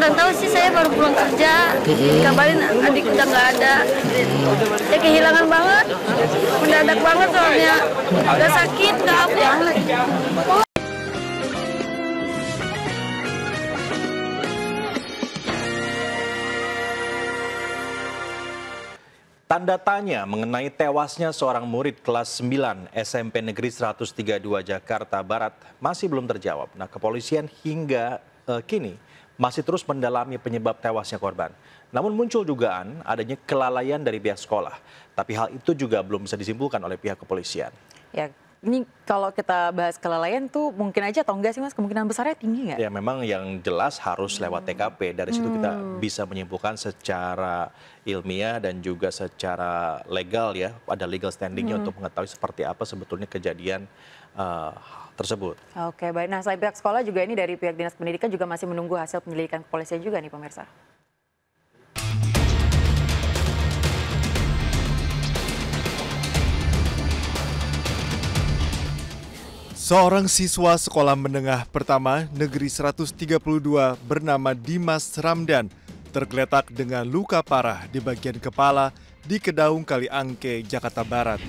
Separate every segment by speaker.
Speaker 1: kurang tahu sih, saya baru pulang kerja, dikabarin adik udah nggak ada. Ya kehilangan banget, mendadak banget soalnya, udah sakit, nggak apa.
Speaker 2: Tanda tanya mengenai tewasnya seorang murid kelas 9 SMP Negeri 132 Jakarta Barat masih belum terjawab. Nah, kepolisian hingga kini masih terus mendalami penyebab tewasnya korban. Namun muncul dugaan adanya kelalaian dari pihak sekolah. Tapi hal itu juga belum bisa disimpulkan oleh pihak kepolisian.
Speaker 3: Ya, ini kalau kita bahas kelalaian tuh mungkin aja atau enggak sih Mas? Kemungkinan besarnya tinggi nggak?
Speaker 2: Ya memang yang jelas harus lewat TKP. Dari situ kita bisa menyimpulkan secara ilmiah dan juga secara legal ya. Ada legal standingnya untuk mengetahui seperti apa sebetulnya kejadian tersebut.
Speaker 3: Oke, baik. Nah, selain pihak sekolah juga ini dari pihak Dinas Pendidikan juga masih menunggu hasil penyelidikan kepolisian juga nih pemirsa.
Speaker 4: Seorang siswa sekolah menengah pertama Negeri 132 bernama Dimas Ramdan tergeletak dengan luka parah di bagian kepala di Kedaung Kaliangke, Jakarta Barat.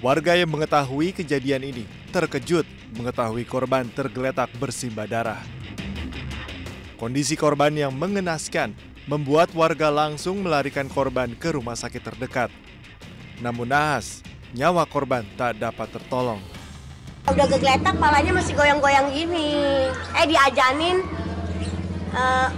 Speaker 4: Warga yang mengetahui kejadian ini terkejut mengetahui korban tergeletak bersimbah darah. Kondisi korban yang mengenaskan membuat warga langsung melarikan korban ke rumah sakit terdekat. Namun naas, nyawa korban tak dapat tertolong.
Speaker 5: Udah kegeletak, palanya masih goyang-goyang gini. Diajanin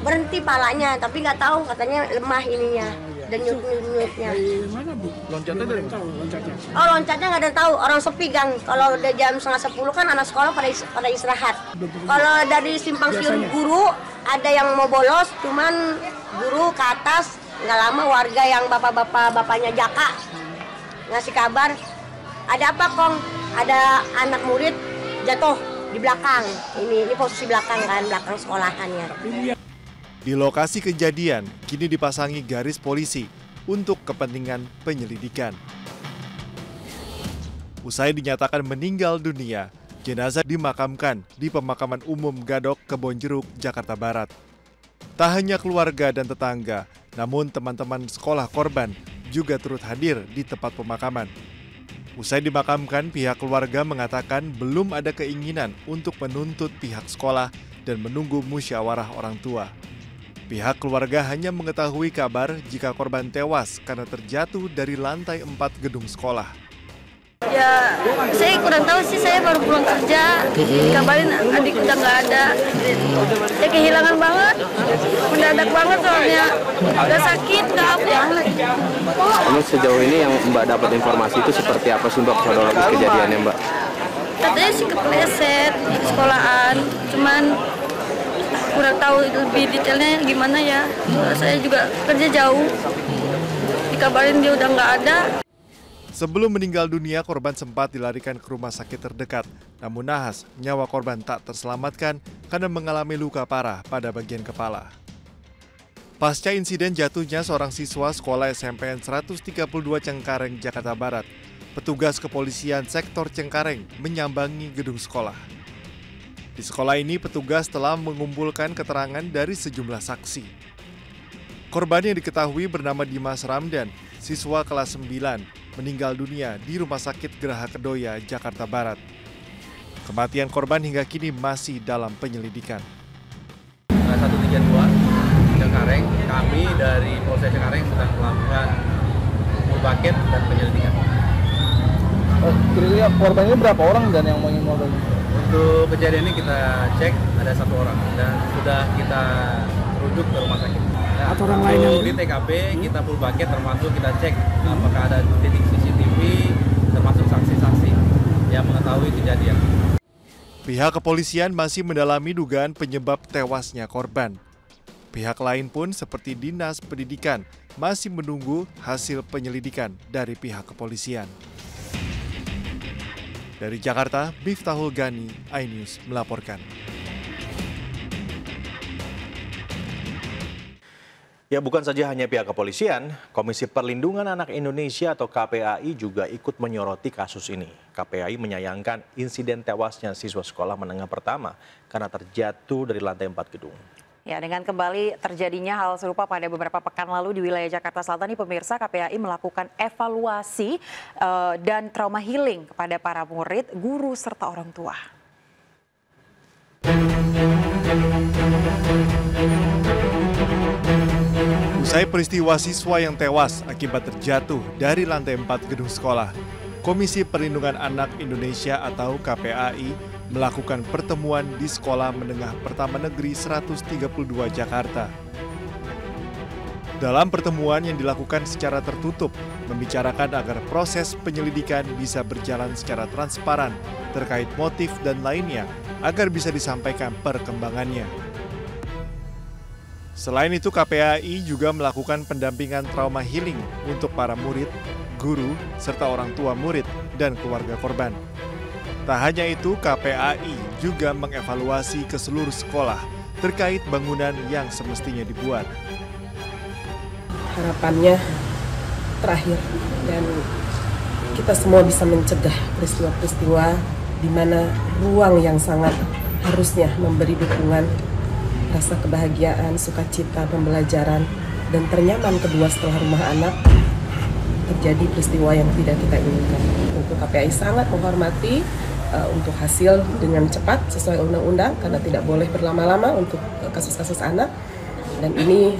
Speaker 5: berhenti palanya, tapi nggak tahu katanya lemah ininya dan nyut-nyutnya.
Speaker 6: Mana Bu? Loncatnya dari mana? Loncatnya?
Speaker 5: Oh, loncatnya nggak ada tahu. Orang sepi gang. Kalau udah jam 9:30 kan anak sekolah pada istirahat. Kalau dari simpang siur guru ada yang mau bolos, cuman guru ke atas. Nggak lama warga yang bapaknya Jaka ngasih kabar, ada apa Kong? Ada anak murid jatuh di belakang. Ini posisi belakang kan, belakang sekolahannya.
Speaker 4: Di lokasi kejadian kini dipasangi garis polisi untuk kepentingan penyelidikan. Usai dinyatakan meninggal dunia, jenazah dimakamkan di Pemakaman Umum Gadok, Kebonjeruk, Jakarta Barat. Tak hanya keluarga dan tetangga, namun teman-teman sekolah korban juga turut hadir di tempat pemakaman. Usai dimakamkan, pihak keluarga mengatakan belum ada keinginan untuk menuntut pihak sekolah dan menunggu musyawarah orang tua. Pihak keluarga hanya mengetahui kabar jika korban tewas karena terjatuh dari lantai 4 gedung sekolah.
Speaker 1: Ya, saya kurang tahu sih, saya baru pulang kerja, dikabarin adik udah nggak ada. Ya kehilangan banget, mendadak banget soalnya, udah sakit, nggak apa.
Speaker 6: Namun sejauh ini yang Mbak dapat informasi itu seperti apa sih Mbak kronologis kejadiannya Mbak?
Speaker 1: Katanya sih kepleset di sekolahan, cuman kurang tahu lebih detailnya gimana ya. Saya juga kerja jauh, dikabarin dia udah nggak ada.
Speaker 4: Sebelum meninggal dunia, korban sempat dilarikan ke rumah sakit terdekat. Namun nahas, nyawa korban tak terselamatkan karena mengalami luka parah pada bagian kepala. Pasca insiden jatuhnya seorang siswa sekolah SMPN 132 Cengkareng, Jakarta Barat, petugas kepolisian sektor Cengkareng menyambangi gedung sekolah. Di sekolah ini, petugas telah mengumpulkan keterangan dari sejumlah saksi. Korban yang diketahui bernama Dimas Ramdan, siswa kelas 9, meninggal dunia di Rumah Sakit Geraha Kedoya, Jakarta Barat. Kematian korban hingga kini masih dalam penyelidikan.
Speaker 7: 132 Cengkareng, kami dari Polsek Cengkareng sedang melakukan full paket dan penyelidikan.
Speaker 6: Kira-kira korbannya berapa orang dan yang meninggal?
Speaker 7: Untuk kejadian ini kita cek ada 1 orang dan sudah kita rujuk ke rumah sakit. Nah,
Speaker 6: Atau orang lain yang
Speaker 7: di TKP kita full paket, termasuk kita cek apakah ada titik CCTV, termasuk saksi-saksi yang mengetahui kejadian.
Speaker 4: Pihak kepolisian masih mendalami dugaan penyebab tewasnya korban. Pihak lain pun seperti Dinas Pendidikan masih menunggu hasil penyelidikan dari pihak kepolisian. Dari Jakarta, Miftahul Gani, iNews melaporkan.
Speaker 2: Ya, bukan saja hanya pihak kepolisian, Komisi Perlindungan Anak Indonesia atau KPAI juga ikut menyoroti kasus ini. KPAI menyayangkan insiden tewasnya siswa sekolah menengah pertama karena terjatuh dari lantai 4 gedung.
Speaker 3: Ya, dengan kembali terjadinya hal serupa pada beberapa pekan lalu di wilayah Jakarta Selatan, nih pemirsa, KPAI melakukan evaluasi dan trauma healing kepada para murid, guru, serta orang tua.
Speaker 4: Usai peristiwa siswa yang tewas akibat terjatuh dari lantai 4 gedung sekolah, Komisi Perlindungan Anak Indonesia atau KPAI melakukan pertemuan di Sekolah Menengah Pertama Negeri 132 Jakarta. Dalam pertemuan yang dilakukan secara tertutup, membicarakan agar proses penyelidikan bisa berjalan secara transparan terkait motif dan lainnya agar bisa disampaikan perkembangannya. Selain itu, KPAI juga melakukan pendampingan trauma healing untuk para murid, guru, serta orang tua murid dan keluarga korban. Tak hanya itu, KPAI juga mengevaluasi ke seluruh sekolah terkait bangunan yang semestinya dibuat.
Speaker 8: Harapannya terakhir dan kita semua bisa mencegah peristiwa-peristiwa di mana ruang yang sangat harusnya memberi dukungan, rasa kebahagiaan, sukacita, pembelajaran, dan ternyaman kedua setelah rumah anak, terjadi peristiwa yang tidak kita inginkan. Untuk KPAI sangat menghormati untuk hasil dengan cepat sesuai undang-undang karena tidak boleh berlama-lama untuk kasus-kasus anak, dan ini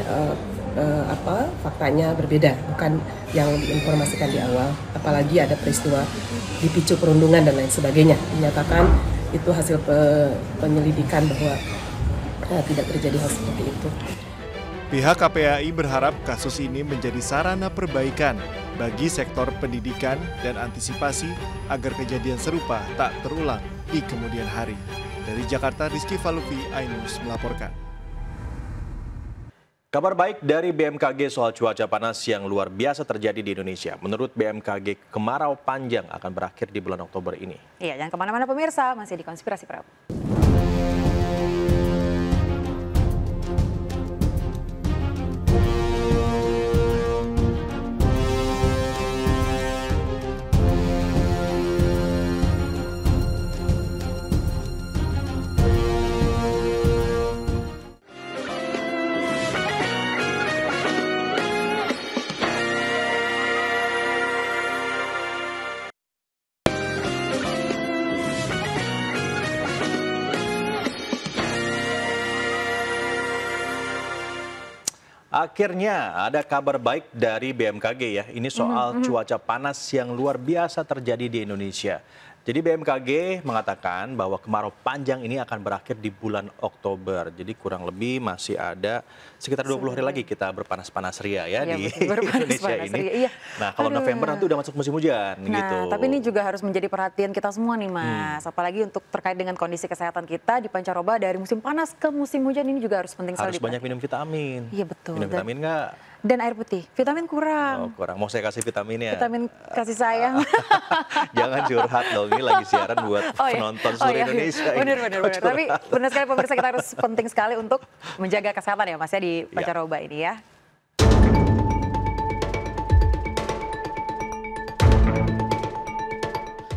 Speaker 8: faktanya berbeda, bukan yang diinformasikan di awal, apalagi ada peristiwa dipicu perundungan dan lain sebagainya. Dinyatakan itu hasil penyelidikan bahwa tidak terjadi hal seperti itu.
Speaker 4: Pihak KPAI berharap kasus ini menjadi sarana perbaikan bagi sektor pendidikan dan antisipasi agar kejadian serupa tak terulang di kemudian hari. Dari Jakarta, Rizky Falufi, iNews melaporkan.
Speaker 2: Kabar baik dari BMKG soal cuaca panas yang luar biasa terjadi di Indonesia. Menurut BMKG, kemarau panjang akan berakhir di bulan Oktober ini.
Speaker 3: Iya, jangan kemana-mana pemirsa, masih di Konspirasi Prabu.
Speaker 2: Akhirnya ada kabar baik dari BMKG ya. Ini soal cuaca panas yang luar biasa terjadi di Indonesia. Jadi BMKG mengatakan bahwa kemarau panjang ini akan berakhir di bulan Oktober. Jadi kurang lebih masih ada sekitar 20 hari lagi kita berpanas-panas ria ya, di Indonesia ini. Iya. Nah, kalau November nanti udah masuk musim hujan gitu.
Speaker 3: Tapi ini juga harus menjadi perhatian kita semua nih Mas. Apalagi untuk terkait dengan kondisi kesehatan kita di pancaroba dari musim panas ke musim hujan ini juga harus penting sekali.
Speaker 2: Harus banyak minum vitamin.
Speaker 3: Iya betul.
Speaker 2: Minum vitamin nggak?
Speaker 3: Dan air putih. Vitamin kurang.
Speaker 2: Oh, kurang. Mau saya kasih vitaminnya?
Speaker 3: Vitamin kasih sayang.
Speaker 2: Jangan curhat dong, ini lagi siaran buat penonton seluruh Indonesia.
Speaker 3: Benar. Tapi benar sekali pemirsa, kita harus penting sekali untuk menjaga kesehatan ya Mas ya di pancaroba ini ya.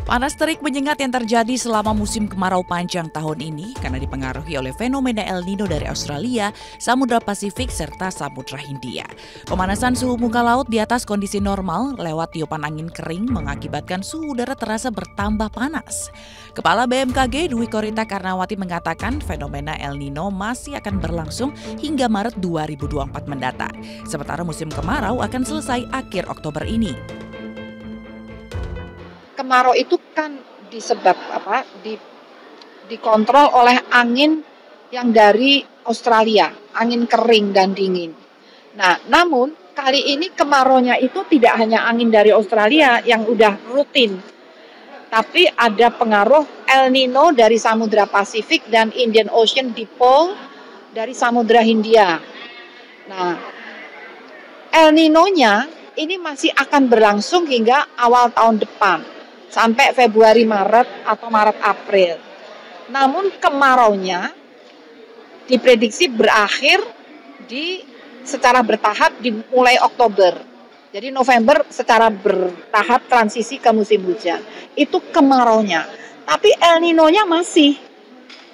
Speaker 9: Panas terik menyengat yang terjadi selama musim kemarau panjang tahun ini karena dipengaruhi oleh fenomena El Nino dari Australia, Samudra Pasifik, serta Samudra Hindia. Pemanasan suhu muka laut di atas kondisi normal lewat tiupan angin kering mengakibatkan suhu udara terasa bertambah panas. Kepala BMKG Dwi Korita Karnawati mengatakan fenomena El Nino masih akan berlangsung hingga Maret 2024 mendatang. Sementara musim kemarau akan selesai akhir Oktober ini.
Speaker 10: Kemarau itu kan dikontrol oleh angin yang dari Australia, angin kering dan dingin. Nah, namun kali ini kemaraunya itu tidak hanya angin dari Australia yang udah rutin, tapi ada pengaruh El Nino dari Samudra Pasifik dan Indian Ocean Dipole dari Samudra Hindia. Nah, El Nino-nya ini masih akan berlangsung hingga awal tahun depan, sampai Februari, Maret, atau Maret, April. Namun kemaraunya diprediksi berakhir di secara bertahap dimulai Oktober. Jadi November secara bertahap transisi ke musim hujan. Itu kemaraunya. Tapi El Nino-nya masih.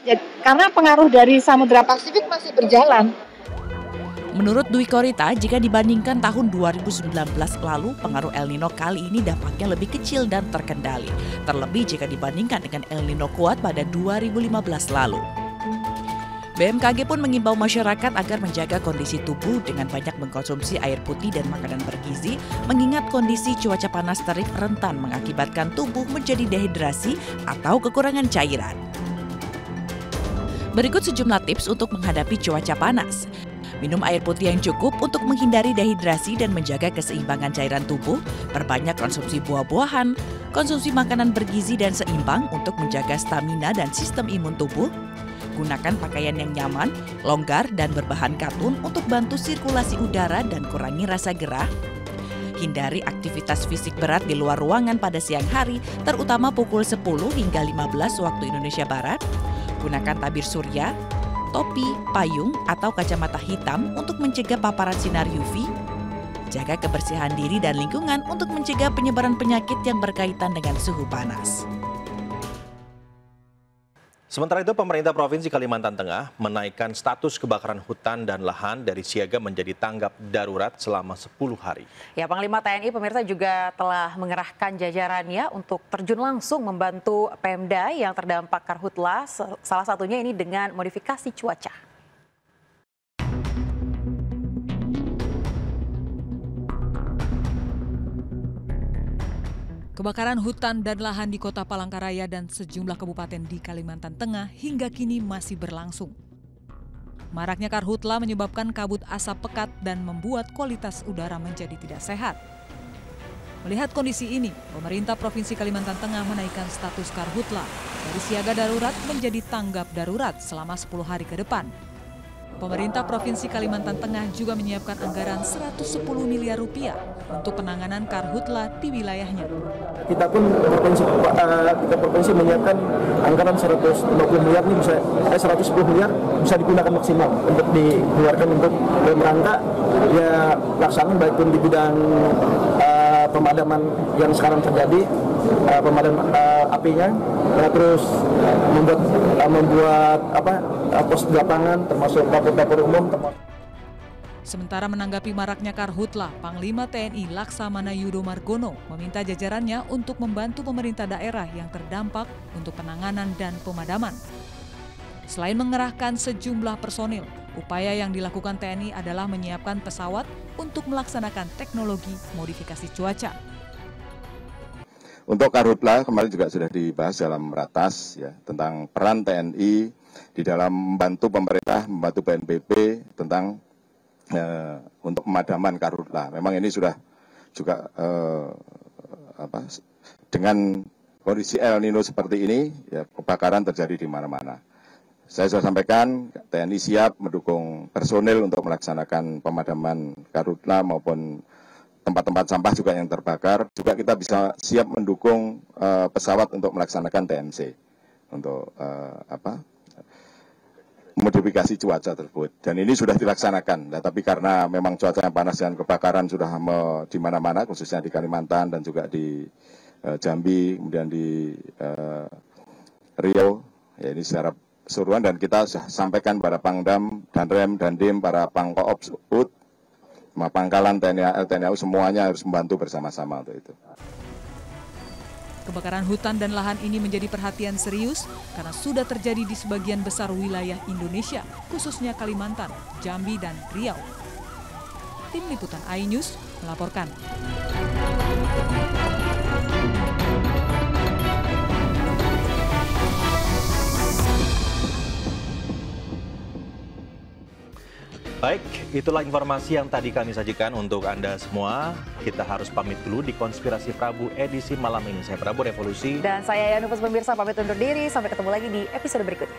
Speaker 10: Jadi, karena pengaruh dari Samudra Pasifik masih berjalan.
Speaker 9: Menurut Dwi Korita, jika dibandingkan tahun 2019 lalu, pengaruh El Nino kali ini dampaknya lebih kecil dan terkendali. Terlebih jika dibandingkan dengan El Nino kuat pada 2015 lalu. BMKG pun mengimbau masyarakat agar menjaga kondisi tubuh dengan banyak mengkonsumsi air putih dan makanan bergizi, mengingat kondisi cuaca panas terik rentan mengakibatkan tubuh menjadi dehidrasi atau kekurangan cairan. Berikut sejumlah tips untuk menghadapi cuaca panas. Minum air putih yang cukup untuk menghindari dehidrasi dan menjaga keseimbangan cairan tubuh, perbanyak konsumsi buah-buahan, konsumsi makanan bergizi dan seimbang untuk menjaga stamina dan sistem imun tubuh, gunakan pakaian yang nyaman, longgar, dan berbahan katun untuk bantu sirkulasi udara dan kurangi rasa gerah, hindari aktivitas fisik berat di luar ruangan pada siang hari, terutama pukul 10 hingga 15 waktu Indonesia Barat, gunakan tabir surya, topi, payung, atau kacamata hitam untuk mencegah paparan sinar UV, jaga kebersihan diri dan lingkungan untuk mencegah penyebaran penyakit yang berkaitan dengan suhu panas.
Speaker 2: Sementara itu, pemerintah Provinsi Kalimantan Tengah menaikkan status kebakaran hutan dan lahan dari siaga menjadi tanggap darurat selama 10 hari.
Speaker 3: Ya, Panglima TNI pemirsa juga telah mengerahkan jajarannya untuk terjun langsung membantu Pemda yang terdampak karhutla, salah satunya ini dengan modifikasi cuaca.
Speaker 11: Kebakaran hutan dan lahan di Kota Palangkaraya dan sejumlah kabupaten di Kalimantan Tengah hingga kini masih berlangsung. Maraknya karhutla menyebabkan kabut asap pekat dan membuat kualitas udara menjadi tidak sehat. Melihat kondisi ini, pemerintah Provinsi Kalimantan Tengah menaikkan status karhutla dari siaga darurat menjadi tanggap darurat selama 10 hari ke depan. Pemerintah Provinsi Kalimantan Tengah juga menyiapkan anggaran 110 miliar rupiah untuk penanganan karhutla di wilayahnya.
Speaker 12: Kita pun provinsi menyiapkan anggaran 150 miliar ini 110 miliar bisa digunakan maksimal untuk dikeluarkan untuk rangka ya pelaksanaan baik pun di bidang pemadaman yang sekarang terjadi, pemadaman apinya, terus membuat pos di lapangan termasuk dapur umum.
Speaker 11: Sementara menanggapi maraknya karhutla, Panglima TNI Laksamana Yudo Margono meminta jajarannya untuk membantu pemerintah daerah yang terdampak untuk penanganan dan pemadaman. Selain mengerahkan sejumlah personil, upaya yang dilakukan TNI adalah menyiapkan pesawat untuk melaksanakan teknologi modifikasi cuaca.
Speaker 13: Untuk karhutla kemarin juga sudah dibahas dalam ratas ya tentang peran TNI di dalam membantu pemerintah, membantu BNPB tentang untuk pemadaman karhutla. Memang ini sudah juga dengan kondisi El Nino seperti ini, ya kebakaran terjadi di mana-mana. Saya sudah sampaikan TNI siap mendukung personil untuk melaksanakan pemadaman karhutla maupun tempat-tempat sampah juga yang terbakar. Juga kita bisa siap mendukung pesawat untuk melaksanakan TMC untuk modifikasi cuaca tersebut. Dan ini sudah dilaksanakan. Nah, tapi karena memang cuaca yang panas dan kebakaran sudah di mana-mana, khususnya di Kalimantan dan juga di Jambi, kemudian di Riau, ya ini secara keseluruhan dan kita sudah sampaikan pada Pangdam, Danrem, Dandim, para Pangkoops, UD, Pangkalan TNI AL, TNI AU semuanya harus membantu bersama-sama untuk itu.
Speaker 11: Kebakaran hutan dan lahan ini menjadi perhatian serius karena sudah terjadi di sebagian besar wilayah Indonesia, khususnya Kalimantan, Jambi, dan Riau. Tim Liputan iNews melaporkan.
Speaker 2: Baik, itulah informasi yang tadi kami sajikan untuk Anda semua. Kita harus pamit dulu di Konspirasi Prabu edisi malam ini. Saya Prabu Revolusi.
Speaker 3: Dan saya Yanufus pemirsa pamit undur diri. Sampai ketemu lagi di episode berikutnya.